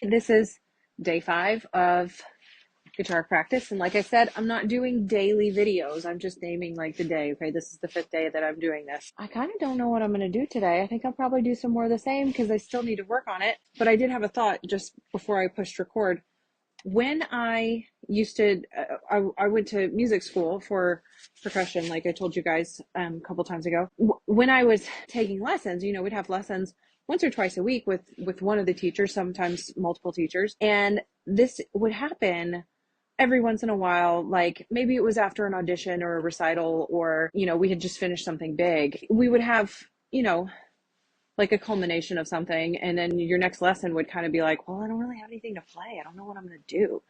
This is day 5 of guitar practice. And like I said, I'm not doing daily videos. I'm just naming like the day. Okay, this is the 5th day that I'm doing this. I kind of don't know what I'm going to do today. I think I'll probably do some more of the same because I still need to work on it. But I did have a thought just before I pushed record. When I used to, I went to music school for percussion, like I told you guys a couple times ago. When I was taking lessons, we'd have lessons once or twice a week with one of the teachers, sometimes multiple teachers, and this would happen every once in a while. Like maybe it was after an audition or a recital, or we had just finished something big. We would have like a culmination of something, and then your next lesson would kind of be like, well, I don't really have anything to play. I don't know what I'm going to do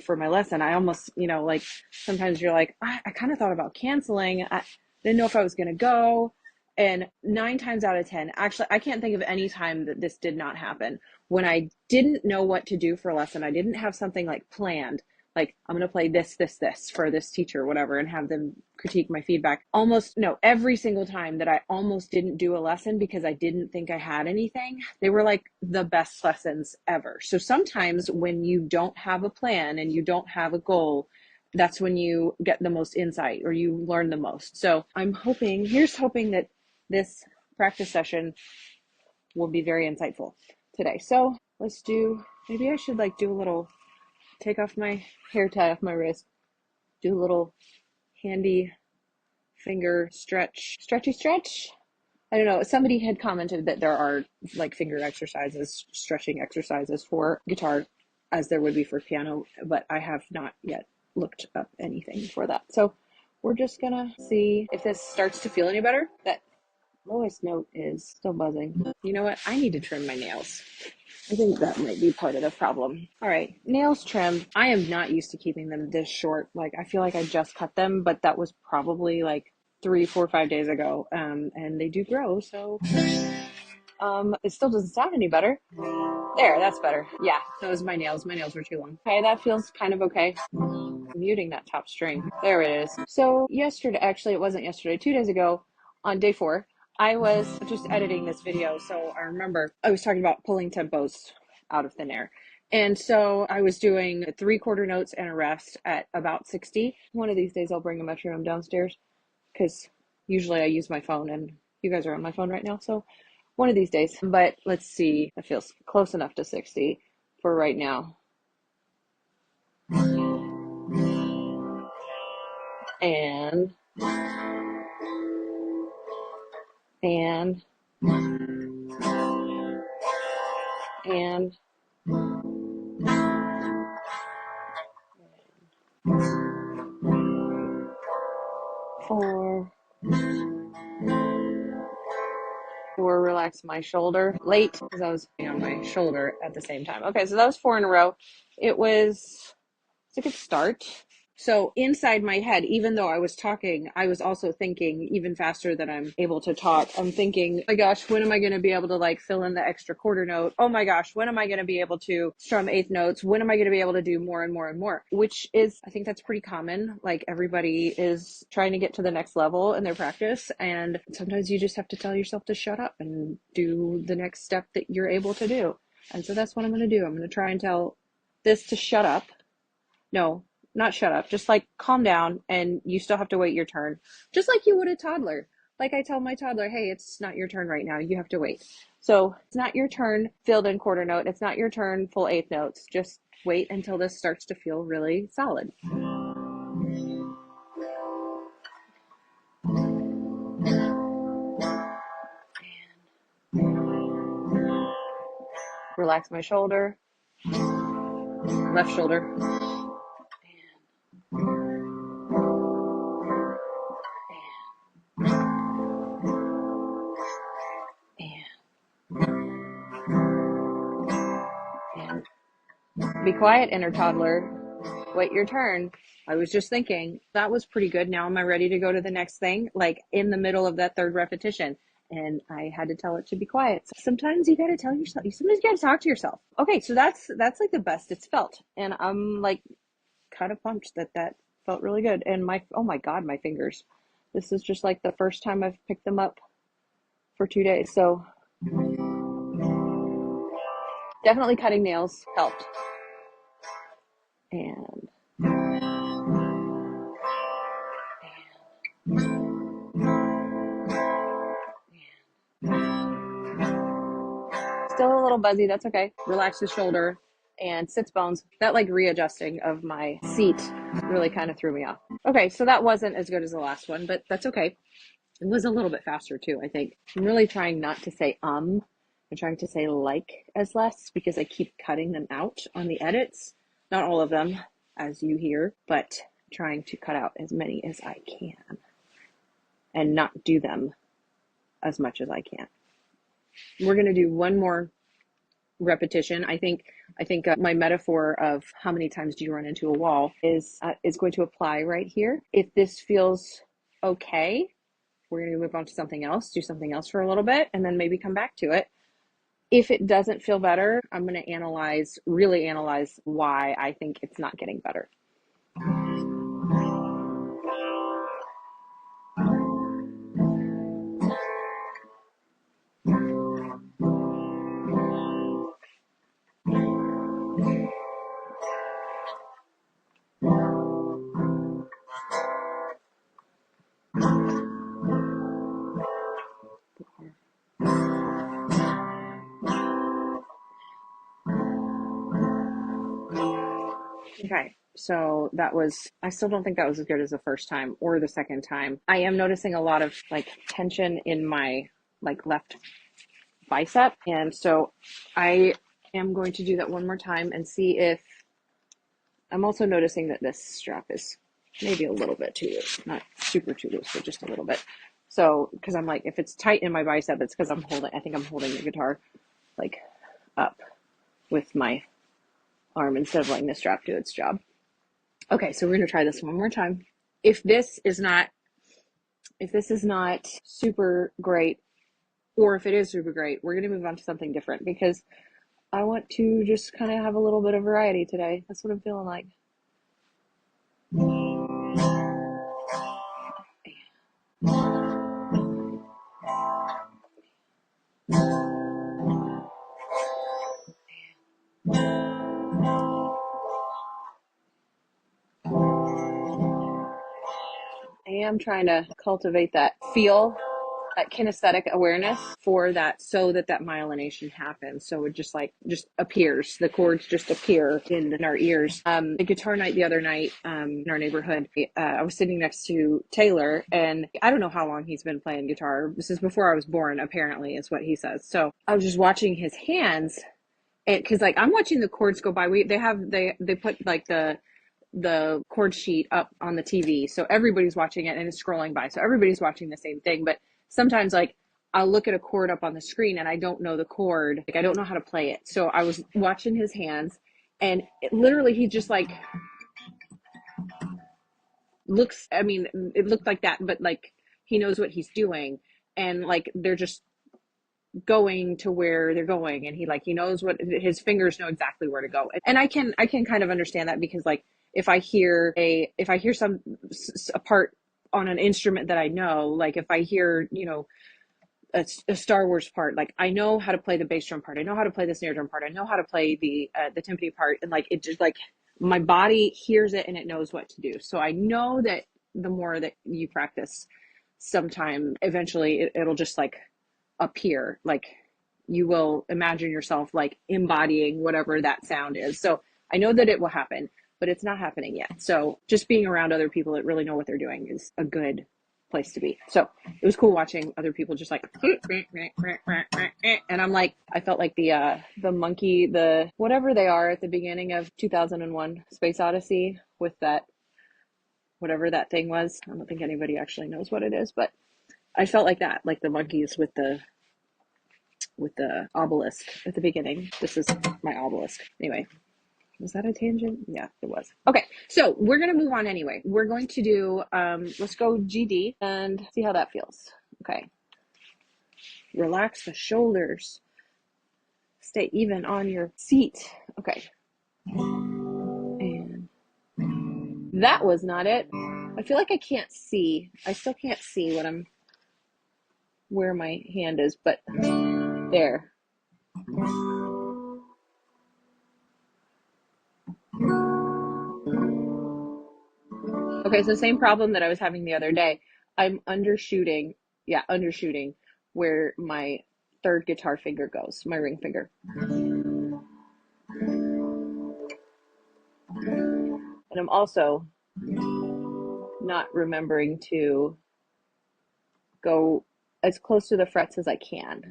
for my lesson. I almost, like sometimes you're like, I kind of thought about canceling. I didn't know if I was going to go. And 9 times out of 10, actually, I can't think of any time that this did not happen. When I didn't know what to do for a lesson, I didn't have something like planned, like I'm going to play this for this teacher or whatever, and have them critique my feedback. Almost, no, every single time that I almost didn't do a lesson because I didn't think I had anything, they were like the best lessons ever. So sometimes when you don't have a plan and you don't have a goal, that's when you get the most insight or you learn the most. So here's hoping that this practice session will be very insightful today. So maybe I should like do a little, take off my hair tie off my wrist, do a little handy finger stretchy stretch. I don't know. Somebody had commented that there are like finger exercises, stretching exercises for guitar as there would be for piano, but I have not yet looked up anything for that. So we're just gonna see if this starts to feel any better. That lowest note is still buzzing. You know what? I need to trim my nails. I think that might be part of the problem. All right, nails trimmed. I am not used to keeping them this short. Like, I feel like I just cut them, but that was probably like 3, 4, 5 days ago. And they do grow, so it still doesn't sound any better. There, that's better. Yeah, that was my nails. My nails were too long. Okay, that feels kind of okay. I'm muting that top string. There it is. So yesterday, actually it wasn't yesterday, 2 days ago on day 4, I was just editing this video. So I remember I was talking about pulling tempos out of thin air. And so I was doing 3/4 notes and a rest at about 60. One of these days I'll bring a metronome downstairs because usually I use my phone and you guys are on my phone right now. So one of these days, but let's see. It feels close enough to 60 for right now. And and and 4, relax my shoulder. Late because I was on my shoulder at the same time. Okay, so that was 4 in a row. It's a good start. So inside my head, even though I was talking, I was also thinking even faster than I'm able to talk. I'm thinking, oh my gosh, when am I going to be able to like fill in the extra quarter note? Oh my gosh, when am I going to be able to strum eighth notes? When am I going to be able to do more and more and more? Which is, I think that's pretty common. Like everybody is trying to get to the next level in their practice. And sometimes you just have to tell yourself to shut up and do the next step that you're able to do. And so that's what I'm going to do. I'm going to try and tell this to shut up. No, not shut up, just like calm down, and you still have to wait your turn. Just like you would a toddler. Like I tell my toddler, hey, it's not your turn right now. You have to wait. So it's not your turn filled in quarter note. It's not your turn full eighth notes. Just wait until this starts to feel really solid. Relax my shoulder, left shoulder. And be quiet, inner toddler. Wait your turn. I was just thinking that was pretty good. Now am I ready to go to the next thing? Like in the middle of that 3rd repetition. And I had to tell it to be quiet. So sometimes you got to tell yourself, sometimes you got to talk to yourself. Okay. So that's like the best it's felt. And I'm like kind of pumped that felt really good. And oh my God, my fingers, this is just like the first time I've picked them up for 2 days. So Definitely cutting nails helped. And still a little buzzy, that's okay. Relax the shoulder and sits bones. That like readjusting of my seat really kind of threw me off. Okay, so that wasn't as good as the last one, but that's okay. It was a little bit faster too, I think. I'm really trying not to say I'm trying to say like as less because I keep cutting them out on the edits. Not all of them, as you hear, but trying to cut out as many as I can and not do them as much as I can. We're going to do one more repetition. I think my metaphor of how many times do you run into a wall is going to apply right here. If this feels okay, we're going to move on to something else, do something else for a little bit, and then maybe come back to it. If it doesn't feel better, I'm going to really analyze why I think it's not getting better. Okay, so I still don't think that was as good as the first time or the second time. I am noticing a lot of like tension in my like left bicep. And so I am going to do that one more time and see if I'm also noticing that this strap is maybe a little bit too loose, not super too loose, but just a little bit. So, because I'm like, if it's tight in my bicep, it's because I think I'm holding the guitar like up with my arm instead of letting the strap do its job. Okay, so we're going to try this one more time. If this is not super great, or if it is super great, we're going to move on to something different because I want to just kind of have a little bit of variety today. That's what I'm feeling like. I am trying to cultivate that feel, that kinesthetic awareness for that, so that myelination happens. So it just appears, the chords just appear in our ears. The guitar night the other night, in our neighborhood, I was sitting next to Taylor, and I don't know how long he's been playing guitar. This is before I was born, apparently, is what he says. So I was just watching his hands, and because like I'm watching the chords go by. They put like the chord sheet up on the TV. So everybody's watching it and it's scrolling by. So everybody's watching the same thing. But sometimes like I'll look at a chord up on the screen and I don't know the chord. Like I don't know how to play it. So I was watching his hands and literally he just like it looked like that, but like he knows what he's doing and like they're just going to where they're going, and he knows what his fingers know exactly where to go. And I can kind of understand that because like if I hear a part on an instrument that I know, like if I hear a Star Wars part, like I know how to play the bass drum part, I know how to play the snare drum part, I know how to play the timpani part, and like it just like my body hears it and it knows what to do. So I know that the more that you practice, sometime eventually it'll just like appear, like you will imagine yourself like embodying whatever that sound is. So I know that it will happen, but it's not happening yet. So just being around other people that really know what they're doing is a good place to be. So it was cool watching other people just like, and I'm like, I felt like the monkey, the whatever they are at the beginning of 2001 Space Odyssey with that, whatever that thing was. I don't think anybody actually knows what it is, but I felt like that, like the monkeys with the obelisk at the beginning. This is my obelisk. Anyway, was that a tangent? Yeah, it was. Okay, so we're going to move on anyway. We're going to do, let's go GD and see how that feels. Okay. Relax the shoulders. Stay even on your seat. Okay. And that was not it. I feel like I can't see. I still can't see where my hand is, but there. Okay, so same problem that I was having the other day. I'm undershooting, yeah, undershooting where my third guitar finger goes, my ring finger. And I'm also not remembering to go as close to the frets as I can.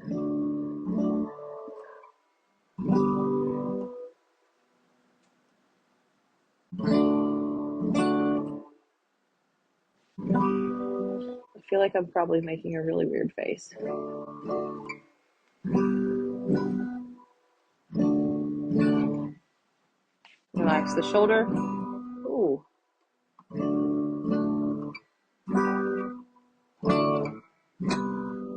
I feel like I'm probably making a really weird face. Relax the shoulder. Ooh.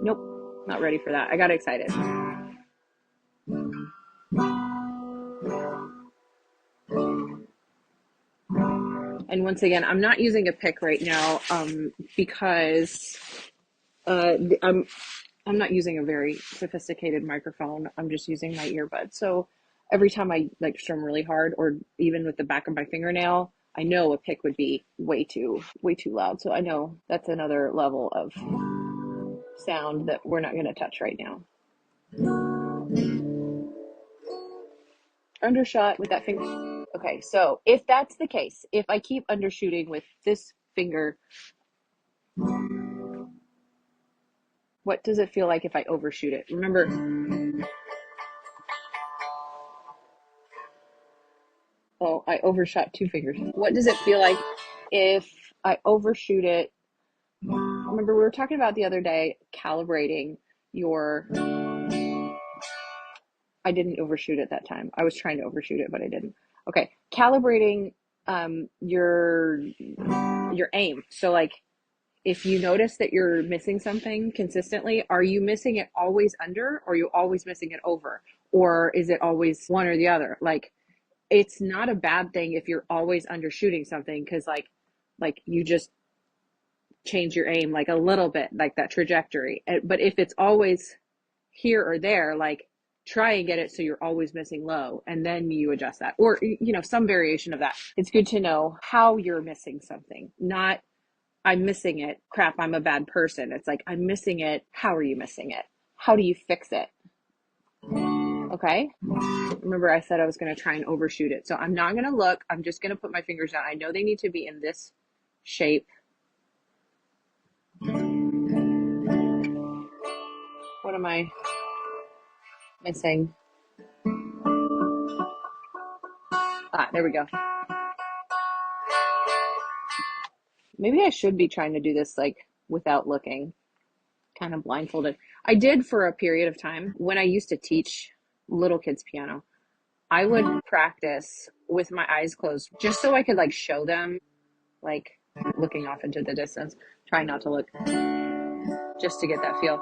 Nope, not ready for that. I got excited. And once again, I'm not using a pick right now because I'm not using a very sophisticated microphone. I'm just using my earbud. So every time I like strum really hard, or even with the back of my fingernail, I know a pick would be way too loud. So I know that's another level of sound that we're not going to touch right now. Undershot with that finger. Okay, so if that's the case, if I keep undershooting with this finger, what does it feel like if I overshoot it? Remember, oh, I overshot two fingers. What does it feel like if I overshoot it? Remember, we were talking about the other day calibrating your. I didn't overshoot it that time. I was trying to overshoot it, but I didn't. Okay, calibrating your aim. So like, if you notice that you're missing something consistently, are you missing it always under, or are you always missing it over? Or is it always one or the other? Like, it's not a bad thing if you're always undershooting something, because like you just change your aim like a little bit, like that trajectory. But if it's always here or there, like try and get it so you're always missing low, and then you adjust that, or some variation of that. It's good to know how you're missing something, not I'm missing it, crap, I'm a bad person. It's like, I'm missing it, how are you missing it? How do you fix it? Okay, remember I said I was going to try and overshoot it, so I'm not going to look. I'm just going to put my fingers down. I know they need to be in this shape. What am I missing? There we go. Maybe I should be trying to do this like without looking, kind of blindfolded. I did for a period of time when I used to teach little kids piano. I would practice with my eyes closed just so I could like show them, like looking off into the distance, trying not to look, just to get that feel.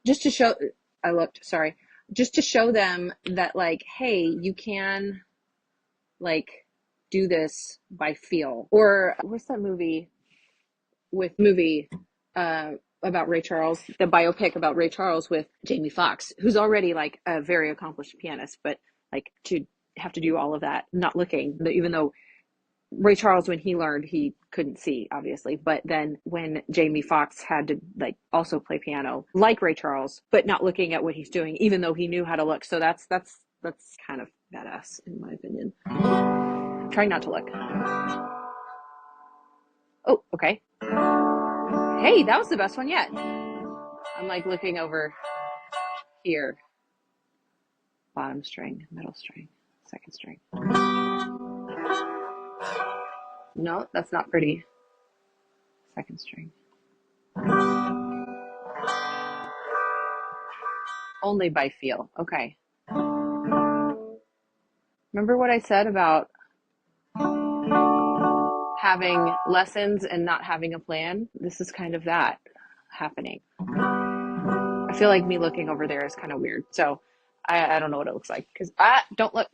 Just to show, I looked, sorry, just to show them that like, hey, you can like do this by feel. Or what's that movie about Ray Charles, the biopic about Ray Charles with Jamie Foxx, who's already like a very accomplished pianist, but like to have to do all of that not looking, even though Ray Charles, when he learned, he couldn't see, obviously. But then when Jamie Foxx had to like also play piano like Ray Charles, but not looking at what he's doing, even though he knew how to look. So that's kind of badass in my opinion. I'm trying not to look. Oh, okay. Hey, that was the best one yet. I'm like looking over here. Bottom string, middle string, second string. No, that's not pretty. Second string. Only by feel. Okay. Remember what I said about having lessons and not having a plan? This is kind of that happening. I feel like me looking over there is kind of weird. So I don't know what it looks like, because don't look.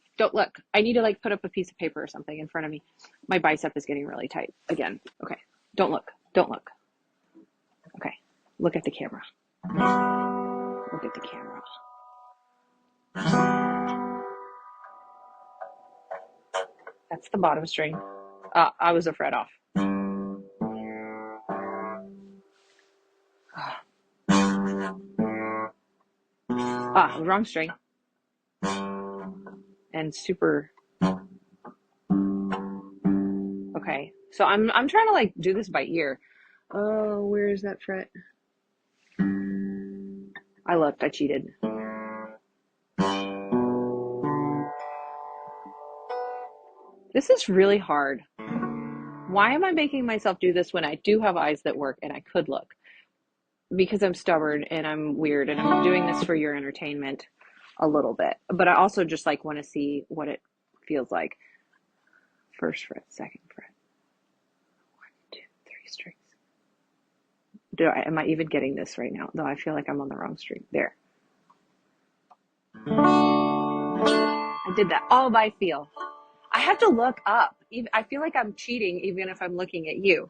I need to like put up a piece of paper or something in front of me. My bicep is getting really tight again. Okay. Don't look. Okay. Look at the camera. Look at the camera. That's the bottom string. I was a fret off. wrong string. And super. Okay, so I'm trying to like do this by ear. Oh, where is that fret? I looked. I cheated. This is really hard. Why am I making myself do this when I do have eyes that work and I could look? Because I'm stubborn and I'm weird and I'm doing this for your entertainment a little bit. But I also just like want to see what it feels like. First fret, second fret. 1, 2, 3 strings. Am I even getting this right now? No, I feel like I'm on the wrong string. There. I did that all by feel. I have to look up. I feel like I'm cheating even if I'm looking at you.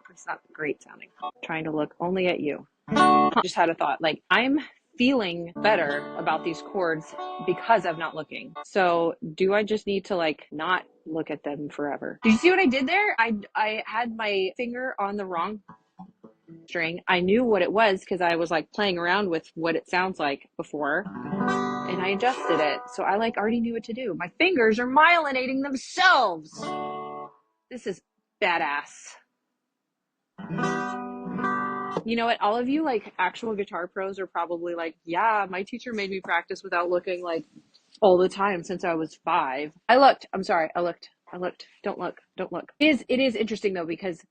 It's not great sounding. Trying to look only at you. Just had a thought. Like, I'm feeling better about these chords because I'm not looking. So do I just need to like not look at them forever? Do you see what I did there? I had my finger on the wrong string. I knew what it was because I was like playing around with what it sounds like before and I adjusted it. So I like already knew what to do. My fingers are myelinating themselves. This is badass. You know what? All of you like actual guitar pros are probably like, yeah, my teacher made me practice without looking like all the time since I was 5. I looked. I'm sorry. I looked. Don't look. Don't look. It is interesting though, because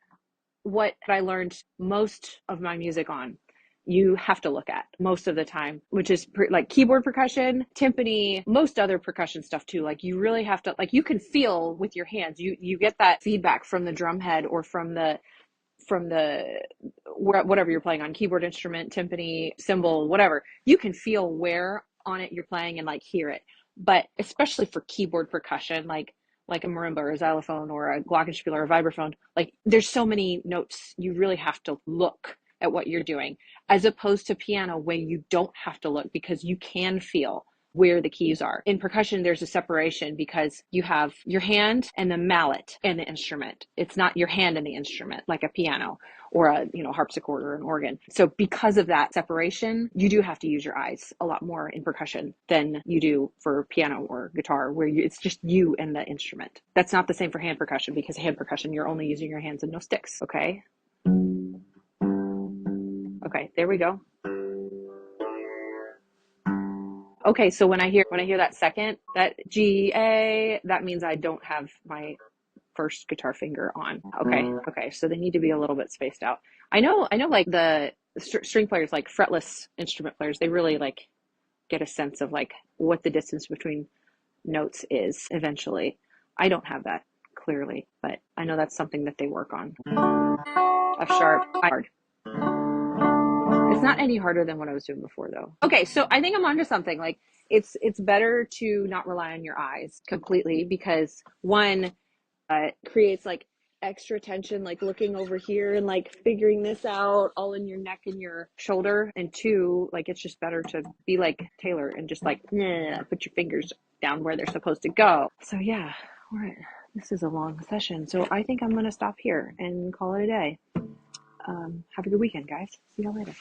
what I learned most of my music on, you have to look at most of the time, which is like keyboard percussion, timpani, most other percussion stuff too. Like you really have to, like you can feel with your hands, you get that feedback from the drum head or from the whatever you're playing on, keyboard instrument, timpani, cymbal, whatever. You can feel where on it you're playing and like hear it. But especially for keyboard percussion, like a marimba or a xylophone or a glockenspiel or a vibraphone, like there's so many notes you really have to look at what you're doing, as opposed to piano where you don't have to look because you can feel where the keys are. In percussion, there's a separation because you have your hand and the mallet and the instrument. It's not your hand and the instrument like a piano or a harpsichord or an organ. So because of that separation, you do have to use your eyes a lot more in percussion than you do for piano or guitar, where it's just you and the instrument. That's not the same for hand percussion, because hand percussion, you're only using your hands and no sticks. Okay, there we go. Okay, so when I hear that second, that G A, that means I don't have my first guitar finger on. Okay, so they need to be a little bit spaced out. I know like the string players, like fretless instrument players, they really like get a sense of like what the distance between notes is eventually. I don't have that clearly, but I know that's something that they work on. F sharp, hard. It's not any harder than what I was doing before though. Okay, so I think I'm onto something. Like it's better to not rely on your eyes completely, because one, creates like extra tension, like looking over here and like figuring this out all in your neck and your shoulder. And two, like it's just better to be like Taylor and just like put your fingers down where they're supposed to go. So yeah, all right. This is a long session, so I think I'm gonna stop here and call it a day. Have a good weekend, guys. See y'all later.